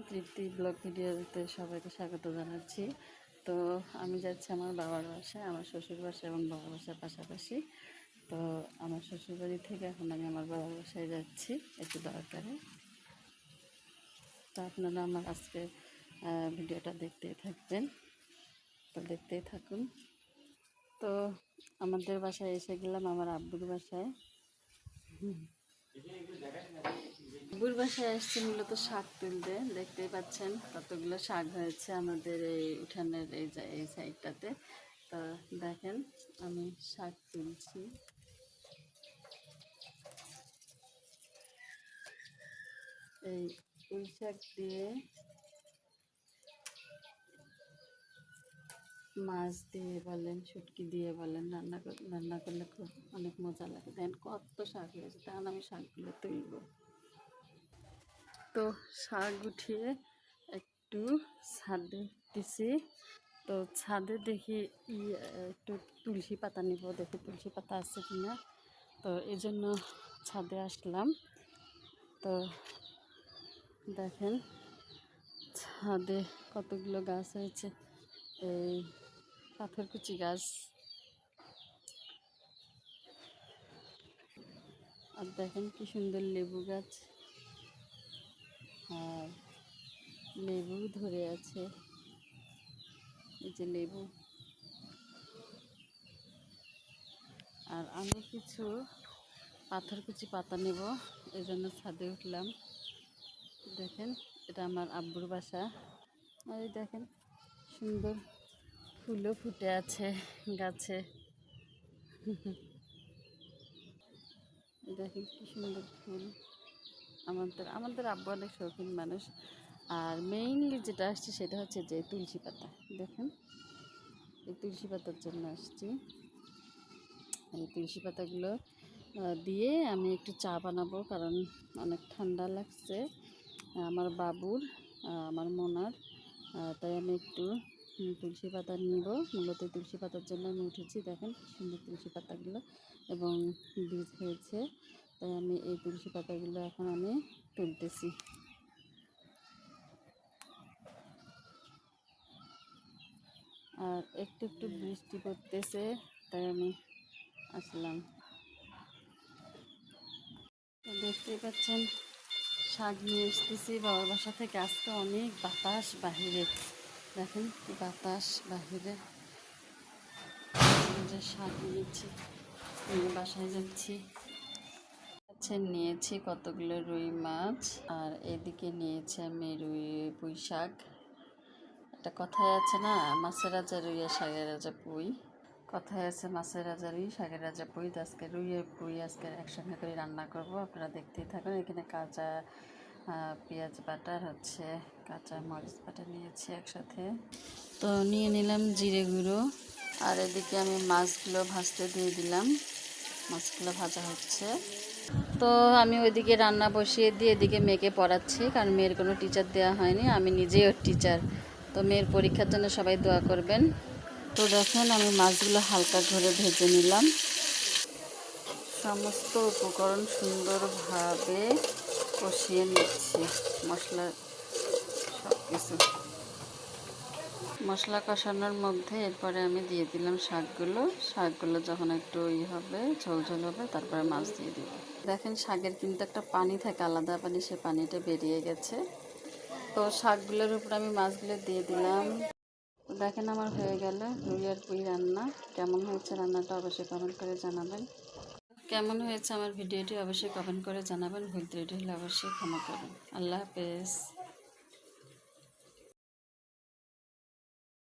তৃপ্তি blog ভিডিওতে সবাইকে স্বাগত জানাচ্ছি। তো আমি যাচ্ছি আমার বাবার বাসায়, আমার শ্বশুর বাসা এবং বাবার বাসার পাশাপাশি। তো আমার শ্বশুরবাড়ি থেকে এখন আমি আমার বাবার বাসায় যাচ্ছি একটু দরকারে। তো আপনারা আমার আজকে ভিডিওটা দেখতেই থাকবেন, তো দেখতেই থাকুন। তো আমাদের বাসায় এসে গেলাম, আমার আব্বুর বাসায়। আব্বুর বাসায় আসছে মূলত শাক তুলতে। দেখতেই পাচ্ছেন কতগুলো শাক হয়েছে আমাদের এই উঠানের এই সাইডটাতে। তো দেখেন আমি শাক তুলছি। এই পুঁই শাক দিয়ে, মাছ দিয়ে বলেন, শুটকি দিয়ে বলেন, রান্না করলে খুব অনেক মজা লাগে। দেখেন কত শাক হয়েছে, তখন আমি শাকগুলো তুলব। তো শাক উঠিয়ে একটু ছাদে দিছি। তো ছাদে দেখি একটু তুলসী পাতা নিব, দেখি তুলসী পাতা আছে কিনা। তো এই জন্য ছাদে আসলাম। তো দেখেন ছাদে কতগুলো গাছ হয়েছে, এই পাথরকুচি গাছ। আর দেখেন কি সুন্দর লেবু গাছ, আর লেবু ধরে আছে, এই যে লেবু। আর আমি কিছু পাথরকুচি পাতা নেব, এই জন্য ছাদে উঠলাম। দেখেন এটা আমার আব্বুর বাসা। আর এই দেখেন সুন্দর ফুলও ফুটে আছে গাছে। দেখেন কি সুন্দর ফুল। আমাদের আব্বু অনেক শৌখিন মানুষ। আর মেইনলি যেটা আসছে সেটা হচ্ছে যে তুলসী পাতা। দেখেন এই তুলসী পাতার জন্য আসছি। এই তুলসী পাতাগুলো দিয়ে আমি একটু চা বানাবো, কারণ অনেক ঠান্ডা লাগছে আমার বাবুর, আমার মোনার। তাই আমি একটু তুলসী পাতা নিব। মূলত তুলসী পাতার জন্য আমি উঠেছি। দেখেন কি সুন্দর তুলসী পাতাগুলো এবং বীজ হয়েছে। তাই আমি এই তুলসী পাতাগুলো এখন আমি তুলতেছি। আর একটু একটু বৃষ্টি পড়তেছে, তাই আমি আসলাম। দেখতেই পাচ্ছেন শাক নিয়ে এসতেছি বাবার বাসা থেকে। আজকে অনেক বাতাস বাহিরে, দেখেন কি বাতাস বাহিরে। যে শাক নিয়েছি, নিয়ে বাসায় যাচ্ছি। নিয়েছি কতগুলো রুই মাছ, আর এদিকে নিয়েছি আমি পুঁই শাক। একটা কথায় আছে না, মাছের রাজা রুই আর শাকের রাজা পুঁই। কথায় আছে মাছের রাজা রুই, শাকের রাজা পুঁই। তো আজকে রুই আর পুঁই আজকে একসঙ্গে করে রান্না করব, আপনারা দেখতেই থাকুন। এখানে কাঁচা পেঁয়াজ বাটা হচ্ছে কাঁচা মরিচ বাটা নিয়েছি একসাথে। তো নিয়ে নিলাম জিরে গুঁড়ো। আর এদিকে আমি মাছগুলো ভাজতে দিয়ে দিলাম, মাছগুলো ভাজা হচ্ছে। তো আমি ওইদিকে রান্না বসিয়ে দিয়ে এদিকে মেয়েকে পড়াচ্ছি, কারণ মেয়ের কোনো টিচার দেওয়া হয়নি, আমি নিজেই ওর টিচার। তো মেয়ের পরীক্ষার জন্য সবাই দোয়া করবেন। তো দেখেন আমি মাছগুলো হালকা করে ভেজে নিলাম। সমস্ত উপকরণ সুন্দরভাবে কষিয়ে নিচ্ছি, মশলা সব কিছু। মশলা কষানোর মধ্যে এরপরে আমি দিয়ে দিলাম শাকগুলো যখন একটু হবে, ঝোল ঝোল হবে, তারপরে মাছ দিয়ে দিব। দেখেন শাকের কিন্তু একটা পানি থাকে, আলাদা পানি, সে পানিটা বেরিয়ে গেছে। তো শাকগুলোর উপর আমি মাছগুলো দিয়ে দিলাম। দেখেন আমার হয়ে গেল রুই আর পুঁই রান্না। কেমন হয়েছে রান্নাটা অবশ্যই কমেন্ট করে জানাবেন। কেমন হয়েছে আমার ভিডিওটি অবশ্যই কমেন্ট করে জানাবেন। ভুল ত্রুটি হলে অবশ্যই ক্ষমা করবেন। আল্লাহ হাফেজ।